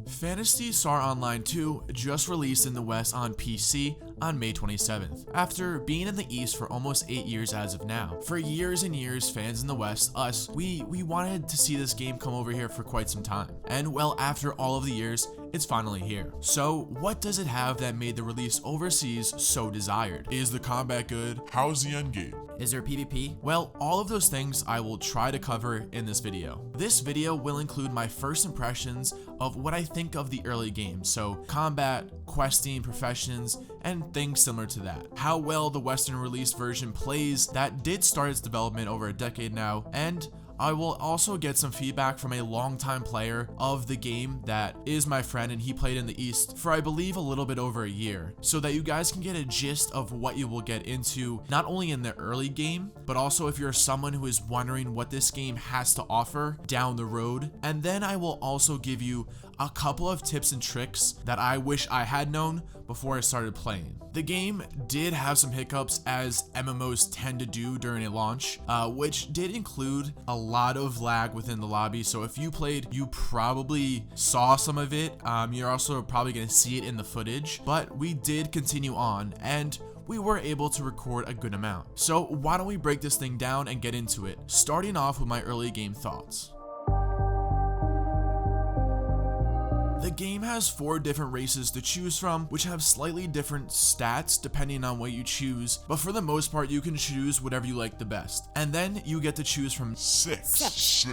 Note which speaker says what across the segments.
Speaker 1: Phantasy Star Online 2 just released in the West on PC on May 27th, after being in the East for almost 8 years as of now. For years and years, fans in the West, us, we wanted to see this game come over here for quite some time. And well, after all of the years, it's finally here. So what does it have that made the release overseas so desired? Is the combat good? How's the endgame? Is there PvP? Well, all of those things I will try to cover in this video. This video will include my first impressions of what I think of the early game, so combat, questing, professions, and things similar to that. How well the Western release version plays that did start its development over a decade now, and I will also get some feedback from a longtime player of the game that is my friend, and he played in the East for I believe a little bit over a year, so that you guys can get a gist of what you will get into not only in the early game, but also if you're someone who is wondering what this game has to offer down the road. And then I will also give you a couple of tips and tricks that I wish I had known before I started playing. The game did have some hiccups, as MMOs tend to do during a launch, which did include a lot of lag within the lobby. So if you played, you probably saw some of it. You're also probably going to see it in the footage, but we did continue on and we were able to record a good amount. So why don't we break this thing down and get into it, starting off with my early game thoughts. The game has 4 different races to choose from, which have slightly different stats depending on what you choose, but for the most part you can choose whatever you like the best. And then you get to choose from six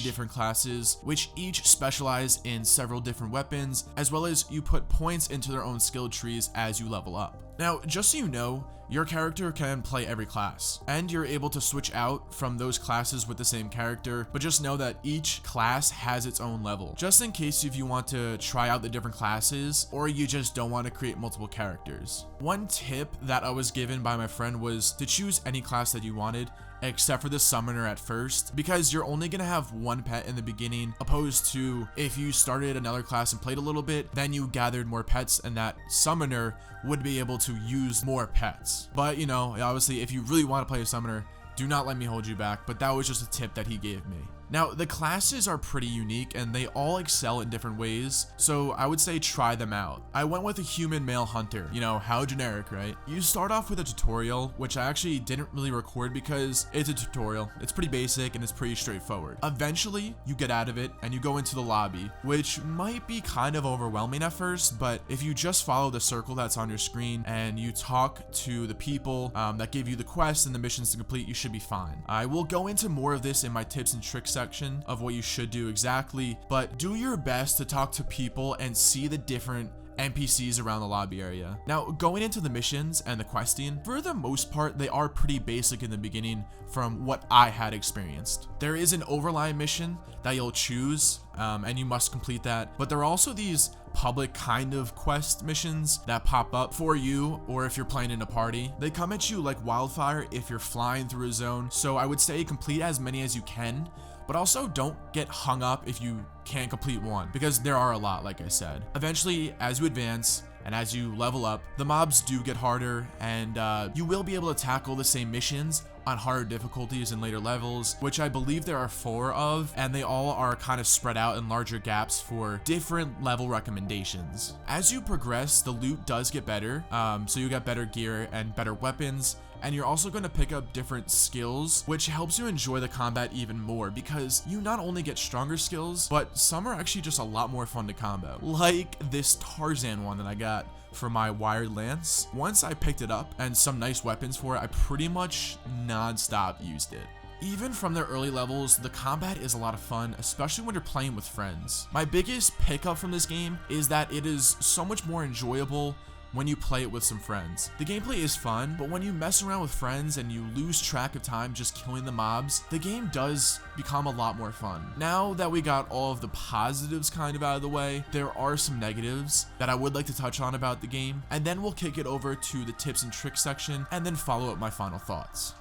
Speaker 1: different classes, which each specialize in several different weapons, as well as you put points into their own skill trees as you level up. Now, just so you know, your character can play every class, and you're able to switch out from those classes with the same character, but just know that each class has its own level, just in case if you want to try out the different classes, or you just don't want to create multiple characters. One tip that I was given by my friend was to choose any class that you wanted, except for the summoner at first, because you're only gonna have one pet in the beginning, opposed to if you started another class and played a little bit, then you gathered more pets and that summoner would be able to use more pets. But you know, obviously if you really want to play a summoner, do not let me hold you back, but that was just a tip that he gave me. Now, the classes are pretty unique and they all excel in different ways, so I would say try them out. I went with a human male hunter, you know, how generic, right? You start off with a tutorial, which I actually didn't really record because it's a tutorial. It's pretty basic and it's pretty straightforward. Eventually, you get out of it and you go into the lobby, which might be kind of overwhelming at first, but if you just follow the circle that's on your screen and you talk to the people that give you the quests and the missions to complete, you should be fine. I will go into more of this in my tips and tricks section of what you should do exactly, but do your best to talk to people and see the different NPCs around the lobby area. Now, going into the missions and the questing, for the most part, they are pretty basic in the beginning from what I had experienced. There is an overline mission that you'll choose, and you must complete that, but there are also these public kind of quest missions that pop up for you, or if you're playing in a party. They come at you like wildfire if you're flying through a zone, so I would say complete as many as you can, but also don't get hung up if you can't complete one, because there are a lot, like I said. Eventually, as you advance and as you level up, the mobs do get harder, and you will be able to tackle the same missions on harder difficulties in later levels, which I believe there are 4 of, and they all are kind of spread out in larger gaps for different level recommendations. As you progress, the loot does get better, so you get better gear and better weapons, and you're also going to pick up different skills, which helps you enjoy the combat even more, because you not only get stronger skills, but some are actually just a lot more fun to combo. Like this Tarzan one that I got for my wired lance. Once I picked it up and some nice weapons for it, I pretty much non-stop used it. Even from their early levels, the combat is a lot of fun, especially when you're playing with friends. My biggest pickup from this game is that it is so much more enjoyable when you play it with some friends. The gameplay is fun, but when you mess around with friends and you lose track of time just killing the mobs, the game does become a lot more fun. Now that we got all of the positives kind of out of the way, there are some negatives that I would like to touch on about the game, and then we'll kick it over to the tips and tricks section, and then follow up my final thoughts.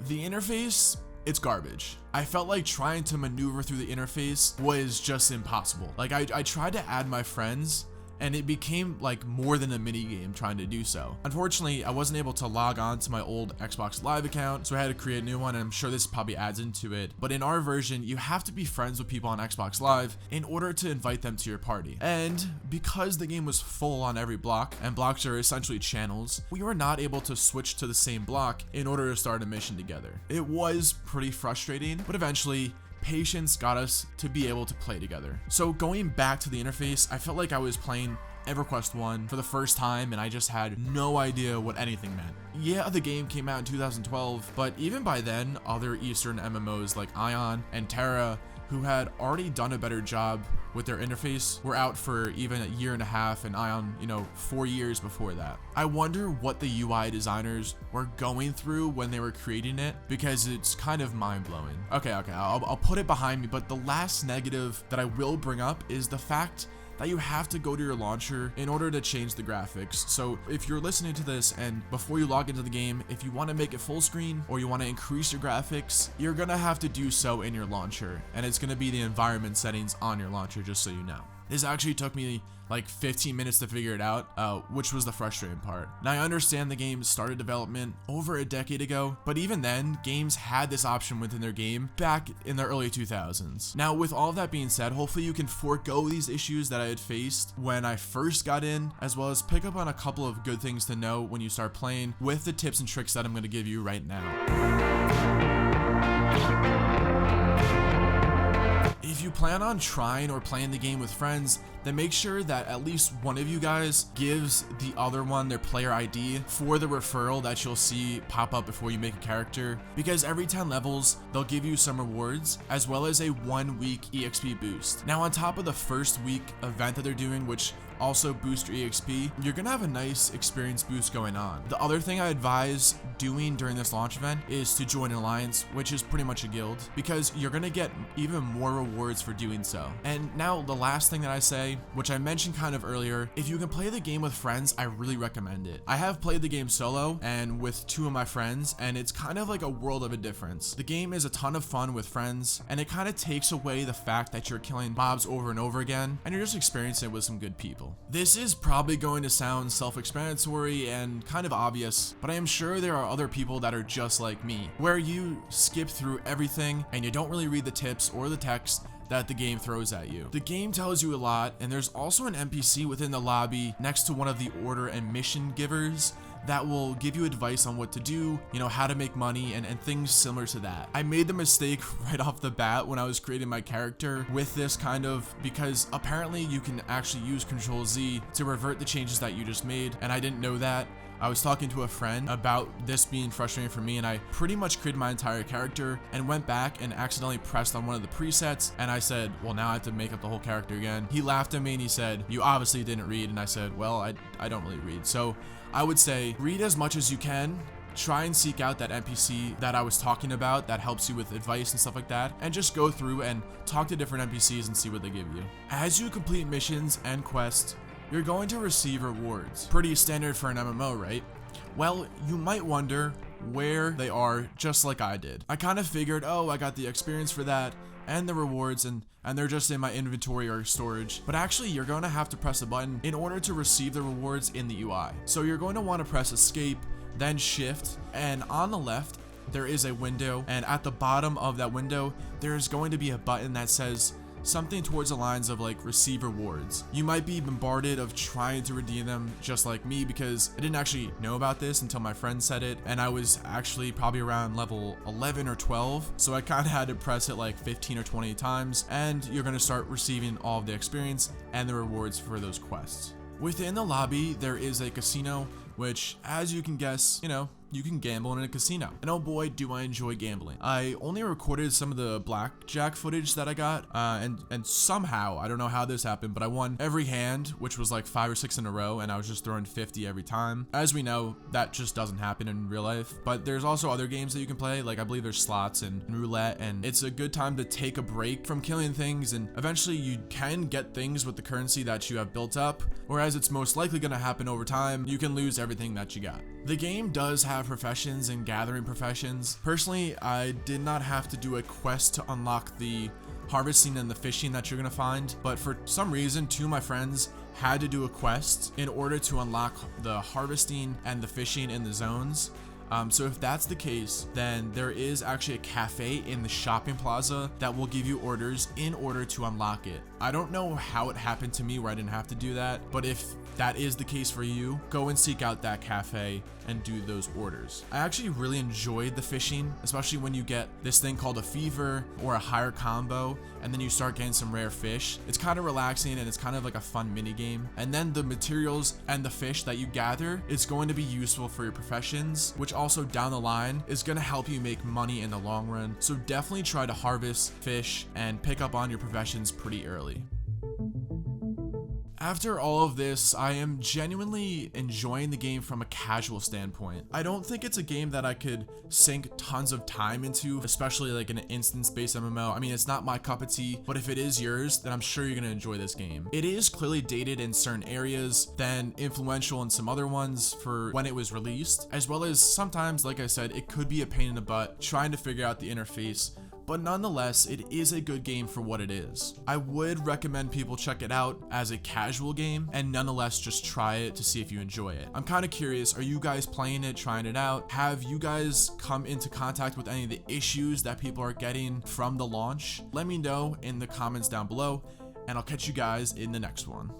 Speaker 1: The interface, it's garbage. I felt like trying to maneuver through the interface was just impossible. Like I tried to add my friends and it became like more than a mini game trying to do so. Unfortunately, I wasn't able to log on to my old Xbox Live account, so I had to create a new one, and I'm sure this probably adds into it. But in our version, you have to be friends with people on Xbox Live in order to invite them to your party. And because the game was full on every block, and blocks are essentially channels, we were not able to switch to the same block in order to start a mission together. It was pretty frustrating, but eventually patience got us to be able to play together. So going back to the interface, I felt like I was playing EverQuest 1 for the first time, and I just had no idea what anything meant. Yeah, the game came out in 2012, but even by then, other Eastern MMOs like Ion and Terra, who had already done a better job with their interface, were out for even a year and a half, and Ion, 4 years before that. I wonder what the UI designers were going through when they were creating it, because it's kind of mind-blowing. Okay, I'll put it behind me, but the last negative that I will bring up is the fact that you have to go to your launcher in order to change the graphics. So if you're listening to this and before you log into the game, if you want to make it full screen or you want to increase your graphics, you're gonna have to do so in your launcher, and it's gonna be the environment settings on your launcher, just so you know. This actually took me like 15 minutes to figure it out, which was the frustrating part. Now I understand the game started development over a decade ago, but even then, games had this option within their game back in the early 2000s. Now with all of that being said, hopefully you can forego these issues that I had faced when I first got in, as well as pick up on a couple of good things to know when you start playing with the tips and tricks that I'm going to give you right now. If you plan on trying or playing the game with friends, then make sure that at least one of you guys gives the other one their player ID for the referral that you'll see pop up before you make a character, because every 10 levels, they'll give you some rewards, as well as a 1-week EXP boost. Now on top of the first week event that they're doing, which also boost your EXP, you're gonna have a nice experience boost going on. The other thing I advise doing during this launch event is to join an alliance, which is pretty much a guild, because you're gonna get even more rewards for doing so. And now the last thing that I say, which I mentioned kind of earlier, if you can play the game with friends, I really recommend it. I have played the game solo and with 2 of my friends, and it's kind of like a world of a difference. The game is a ton of fun with friends, and it kind of takes away the fact that you're killing mobs over and over again, and you're just experiencing it with some good people. This is probably going to sound self-explanatory and kind of obvious, but I am sure there are other people that are just like me, where you skip through everything and you don't really read the tips or the text that the game throws at you. The game tells you a lot, and there's also an NPC within the lobby next to one of the order and mission givers that will give you advice on what to do, how to make money, and things similar to that. I made the mistake right off the bat when I was creating my character with this because apparently you can actually use Control Z to revert the changes that you just made, and I didn't know that. I was talking to a friend about this being frustrating for me, and I pretty much created my entire character and went back and accidentally pressed on one of the presets, and I said, well, now I have to make up the whole character again. He laughed at me and he said, you obviously didn't read, and I said, well, I don't really read. So I would say read as much as you can. Try and seek out that NPC that I was talking about that helps you with advice and stuff like that, and just go through and talk to different NPCs and see what they give you. As you complete missions and quests, you're going to receive rewards. Pretty standard for an MMO, right? Well, you might wonder where they are, just like I did. I kind of figured, oh, I got the experience for that and the rewards, and they're just in my inventory or storage. But actually, you're going to have to press a button in order to receive the rewards in the UI. So you're going to want to press escape, then shift, and on the left, there is a window, and at the bottom of that window, there is going to be a button that says something towards the lines of like receive rewards. You might be bombarded of trying to redeem them just like me, because I didn't actually know about this until my friend said it, and I was actually probably around level 11 or 12, so I kind of had to press it like 15 or 20 times, and you're going to start receiving all of the experience and the rewards for those quests. Within the lobby, there is a casino, which, as you can guess, you can gamble in a casino. And oh boy, do I enjoy gambling. I only recorded some of the blackjack footage that I got, and somehow, I don't know how this happened, but I won every hand, which was like 5 or 6 in a row, and I was just throwing 50 every time. As we know, that just doesn't happen in real life, but there's also other games that you can play, like I believe there's slots and roulette, and it's a good time to take a break from killing things, and eventually you can get things with the currency that you have built up, whereas it's most likely gonna happen over time, you can lose everything that you got. The game does have professions and gathering professions. Personally, I did not have to do a quest to unlock the harvesting and the fishing that you're gonna find, but for some reason, 2 of my friends had to do a quest in order to unlock the harvesting and the fishing in the zones. So if that's the case, then there is actually a cafe in the shopping plaza that will give you orders in order to unlock it. I don't know how it happened to me where I didn't have to do that, but if that is the case for you, go and seek out that cafe and do those orders. I actually really enjoyed the fishing, especially when you get this thing called a fever or a higher combo, and then you start getting some rare fish. It's kind of relaxing and it's kind of like a fun mini game. And then the materials and the fish that you gather is going to be useful for your professions, which also down the line is going to help you make money in the long run. So definitely try to harvest fish and pick up on your professions pretty early. After all of this, I am genuinely enjoying the game from a casual standpoint. I don't think it's a game that I could sink tons of time into, especially like an instance-based MMO. I mean, it's not my cup of tea, but if it is yours, then I'm sure you're gonna enjoy this game. It is clearly dated in certain areas, then influential in some other ones for when it was released, as well as sometimes, like I said, it could be a pain in the butt trying to figure out the interface. But nonetheless, it is a good game for what it is. I would recommend people check it out as a casual game and nonetheless just try it to see if you enjoy it. I'm kind of curious, are you guys playing it, trying it out? Have you guys come into contact with any of the issues that people are getting from the launch? Let me know in the comments down below, and I'll catch you guys in the next one.